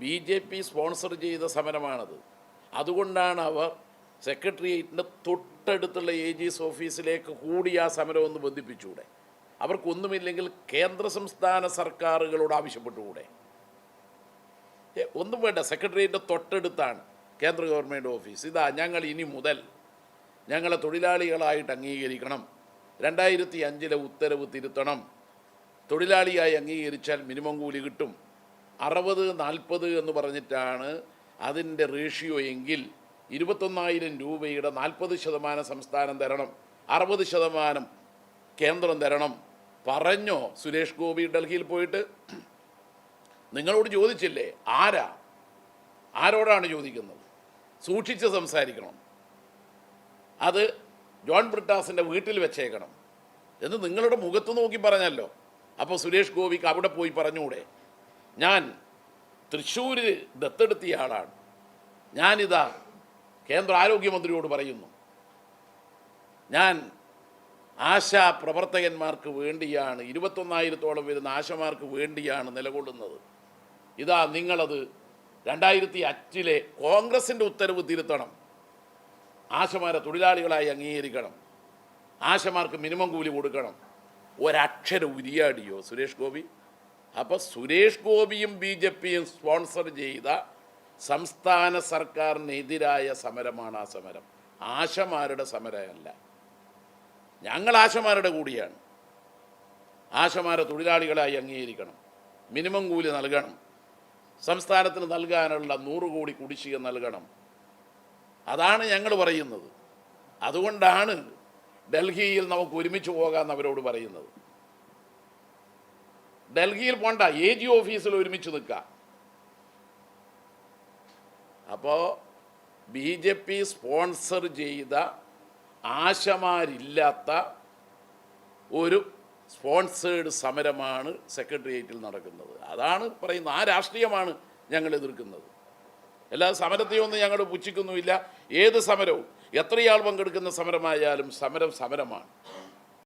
BJP sponsor ചെയ്ത സമരമാണത്. അതുകൊണ്ടാണ് അവർ സെക്രട്ടേറിയറ്റിൻ്റെ തൊട്ടടുത്തുള്ള AG's ഓഫീസിലേക്ക് കൂടി ആ സമരം ഒന്ന് ബന്ധിപ്പിച്ചുകൂടെ? അവർക്കൊന്നുമില്ലെങ്കിൽ കേന്ദ്ര സംസ്ഥാന സർക്കാരുകളോട് ആവശ്യപ്പെട്ടുകൂടെ? ഒന്നും വേണ്ട, സെക്രട്ടേറിയറ്റിൻ്റെ തൊട്ടടുത്താണ് കേന്ദ്ര ഗവൺമെൻറ് ഓഫീസ്. ഇതാ, ഞങ്ങൾ ഇനി മുതൽ ഞങ്ങളെ തൊഴിലാളികളായിട്ട് അംഗീകരിക്കണം, 2005 ഉത്തരവ് തിരുത്തണം, തൊഴിലാളിയായി അംഗീകരിച്ചാൽ മിനിമം കൂലി കിട്ടും, 60-40 എന്ന് പറഞ്ഞിട്ടാണ് അതിൻ്റെ റേഷ്യോ എങ്കിൽ 21,000 രൂപയുടെ 40% സംസ്ഥാനം തരണം, 60% കേന്ദ്രം തരണം പറഞ്ഞോ സുരേഷ് ഗോപി ഡൽഹിയിൽ പോയിട്ട്? നിങ്ങളോട് ചോദിച്ചില്ലേ? ആരോടാണ് ചോദിക്കുന്നത്? സൂക്ഷിച്ച് സംസാരിക്കണം, അത് ജോൺ ബ്രിട്ടാസിൻ്റെ വീട്ടിൽ വെച്ചേക്കണം എന്ന് നിങ്ങളുടെ മുഖത്ത് നോക്കി പറഞ്ഞല്ലോ. അപ്പോൾ സുരേഷ് ഗോപിക്ക് അവിടെ പോയി പറഞ്ഞുകൂടെ? ഞാൻ തൃശ്ശൂർ ദത്തെടുത്തിയ ആളാണ്, ഞാനിതാ കേന്ദ്ര ആരോഗ്യമന്ത്രിയോട് പറയുന്നു, ഞാൻ ആശാ പ്രവർത്തകന്മാർക്ക് വേണ്ടിയാണ്, 21,000-ഓളം വരുന്ന ആശമാർക്ക് വേണ്ടിയാണ് നിലകൊള്ളുന്നത്. ഇതാ, നിങ്ങളത് 2005 കോൺഗ്രസിൻ്റെ ഉത്തരവ് തിരുത്തണം, ആശമാരെ തൊഴിലാളികളായി അംഗീകരിക്കണം, ആശമാർക്ക് മിനിമം കൂലി കൊടുക്കണം. ഒരക്ഷരം ഉരിയാടിയോ സുരേഷ് ഗോപി? അപ്പോൾ സുരേഷ് ഗോപിയും BJPയും സ്പോൺസർ ചെയ്ത സംസ്ഥാന സർക്കാരിനെതിരായ സമരമാണ് ആ സമരം, ആശമാരുടെ സമരമല്ല. ഞങ്ങൾ ആശമാരുടെ കൂടിയാണ്. ആശമാരെ തൊഴിലാളികളായി അംഗീകരിക്കണം, മിനിമം കൂലി നൽകണം, സംസ്ഥാനത്തിന് നൽകാനുള്ള 100 കോടി കുടിശ്ശിക നൽകണം. അതാണ് ഞങ്ങൾ പറയുന്നത്. അതുകൊണ്ടാണ് ഡൽഹിയിൽ നമുക്ക് ഒരുമിച്ച് പോകാമെന്ന് അവരോട് പറയുന്നത്. ഡൽഹിയിൽ പോണ്ട, AG ഓഫീസിൽ ഒരുമിച്ച് നിൽക്കാം. അപ്പോൾ BJP സ്പോൺസർ ചെയ്ത ആശമാരില്ലാത്ത ഒരു സ്പോൺസേഡ് സമരമാണ് സെക്രട്ടേറിയറ്റിൽ നടക്കുന്നത്. അതാണ് പറയുന്നത്. ആ രാഷ്ട്രീയമാണ് ഞങ്ങൾ എതിർക്കുന്നത്. എല്ലാ സമരത്തെയൊന്നും ഞങ്ങൾ പുച്ഛിക്കുന്നുമില്ല. ഏത് സമരവും, എത്രയാൾ പങ്കെടുക്കുന്ന സമരമായാലും സമരമാണ്.